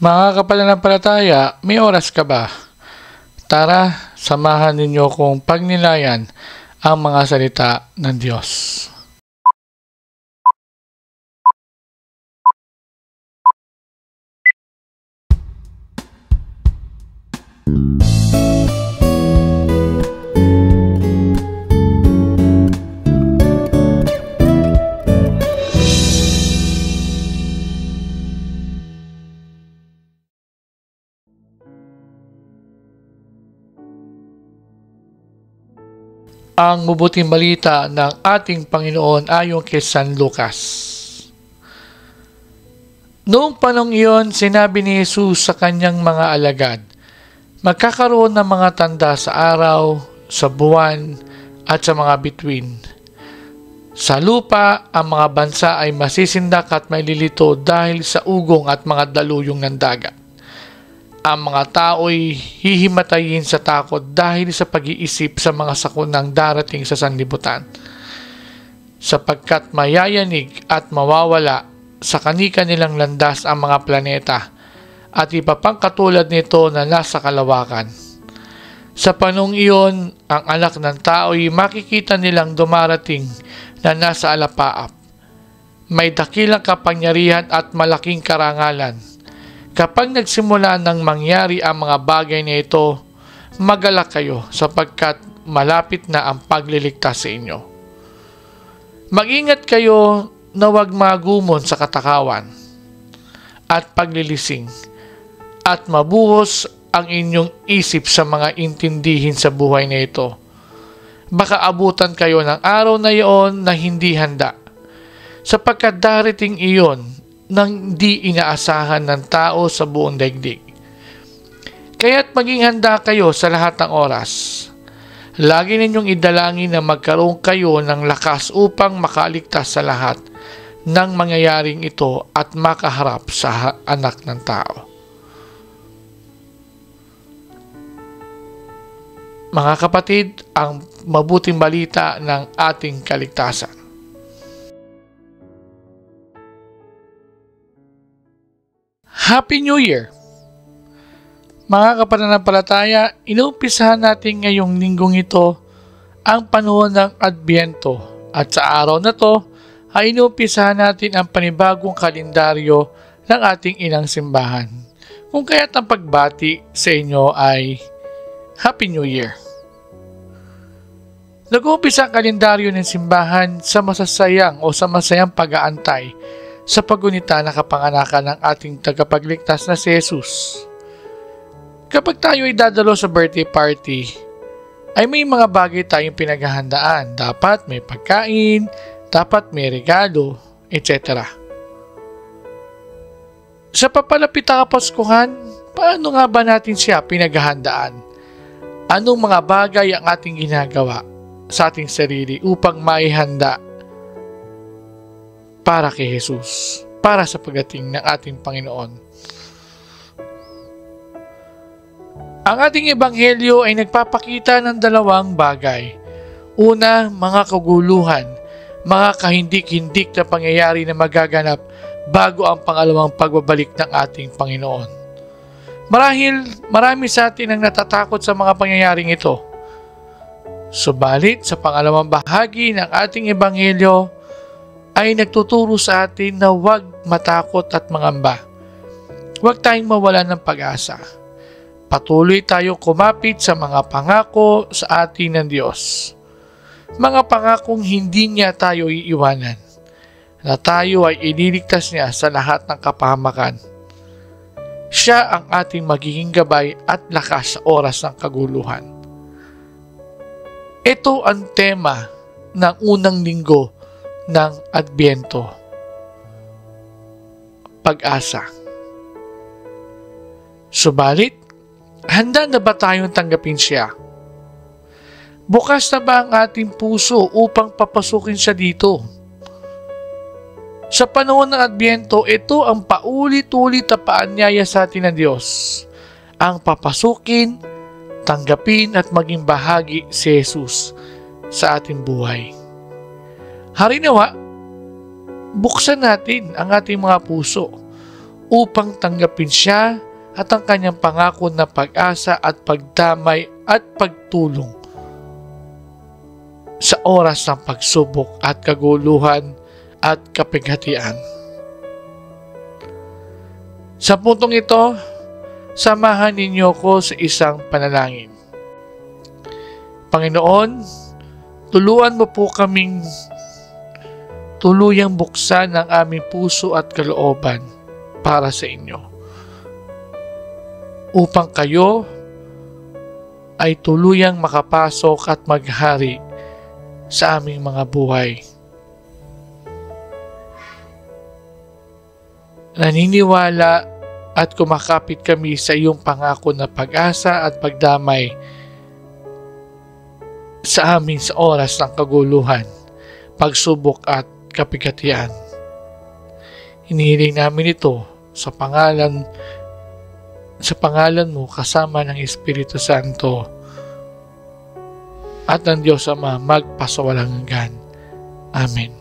Mga kapanampalataya, may oras ka ba? Tara, samahan ninyo kong pagnilayan ang mga salita ng Diyos. Ang mabuting balita ng ating Panginoon ayon kay San Lucas. Noong panong iyon, sinabi ni Jesus sa kanyang mga alagad, magkakaroon ng mga tanda sa araw, sa buwan, at sa mga bituin. Sa lupa, ang mga bansa ay masisindak at maililito dahil sa ugong at mga daluyong ng dagat. Ang mga tao'y hihimatayin sa takot dahil sa pag-iisip sa mga sakunang darating sa sanlibutan, sapagkat mayayanig at mawawala sa kani-kanilang landas ang mga planeta at iba pang katulad nito na nasa kalawakan. Sa panong iyon, ang anak ng tao'y makikita nilang dumarating na nasa alapaap. May dakilang kapangyarihan at malaking karangalan. Kapag nagsimula ng mangyari ang mga bagay na ito, magalak kayo sapagkat malapit na ang pagliligtas sa inyo. Mag-ingat kayo na huwag magumon sa katakawan at paglilising at mabuhos ang inyong isip sa mga intindihin sa buhay na ito. Baka abutan kayo ng araw na iyon na hindi handa, sapagkat darating iyon nang di inaasahan ng tao sa buong daigdig. Kaya't maging handa kayo sa lahat ng oras. Lagi ninyong idalangin na magkaroon kayo ng lakas upang makaligtas sa lahat ng mangyayaring ito at makaharap sa anak ng tao. Mga kapatid, ang mabuting balita ng ating kaligtasan. Happy New Year! Mga kapananampalataya, inuumpisahan natin ngayong linggong ito ang panahon ng Adbyento at sa araw na to ay inuumpisahan natin ang panibagong kalendaryo ng ating inang simbahan. Kung kaya't ang pagbati sa inyo ay Happy New Year! Nag-uumpisa ang kalendaryo ng simbahan sa masayang pag-aantay sa paggunita na kapanganakan ng ating tagapagligtas na si Jesus. Kapag tayo ay dadalo sa birthday party, ay may mga bagay tayong pinaghahandaan. Dapat may pagkain, dapat may regalo, etc. Sa papalapit na Kapaskuhan, paano nga ba natin siya pinaghahandaan? Anong mga bagay ang ating ginagawa sa ating sarili upang maihanda para kay Jesus, para sa pagdating ng ating Panginoon? Ang ating ebanghelyo ay nagpapakita ng dalawang bagay. Una, mga kaguluhan, mga kahindik-hindik na pangyayari na magaganap bago ang pangalawang pagbabalik ng ating Panginoon. Marahil, marami sa atin ang natatakot sa mga pangyayaring ito. Subalit, sa pangalawang bahagi ng ating ebanghelyo, ay nagtuturo sa atin na huwag matakot at mangamba. Huwag tayong mawalan ng pag-asa. Patuloy tayong kumapit sa mga pangako sa atin ng Diyos. Mga pangakong hindi niya tayo iiwanan, na tayo ay ililigtas niya sa lahat ng kapahamakan. Siya ang ating magiging gabay at lakas sa oras ng kaguluhan. Ito ang tema ng unang linggo ng Adbyento. Pag-asa. Subalit, handa na ba tayong tanggapin siya? Bukas na ba ang ating puso upang papasukin siya dito? Sa panahon ng Adbyento, ito ang paulit-ulit na paanyaya sa atin ng Diyos. Ang papasukin, tanggapin at maging bahagi si Jesus sa ating buhay. Harinawa, buksan natin ang ating mga puso upang tanggapin siya at ang kanyang pangako na pag-asa at pagdamay at pagtulong sa oras ng pagsubok at kaguluhan at kapighatian. Sa puntong ito, samahan ninyo ko sa isang panalangin. Panginoon, tuluan mo po kaming tuluyang buksan ang aming puso at kalooban para sa inyo, upang kayo ay tuluyang makapasok at maghari sa aming mga buhay. Naniniwala at kumakapit kami sa iyong pangako na pag-asa at pagdamay sa amin sa oras ng kaguluhan, pagsubok at kapighatian. Hinihiling namin ito sa pangalan mo kasama ng Espiritu Santo at ng Diyos Ama magpasawalang hanggan. Amen.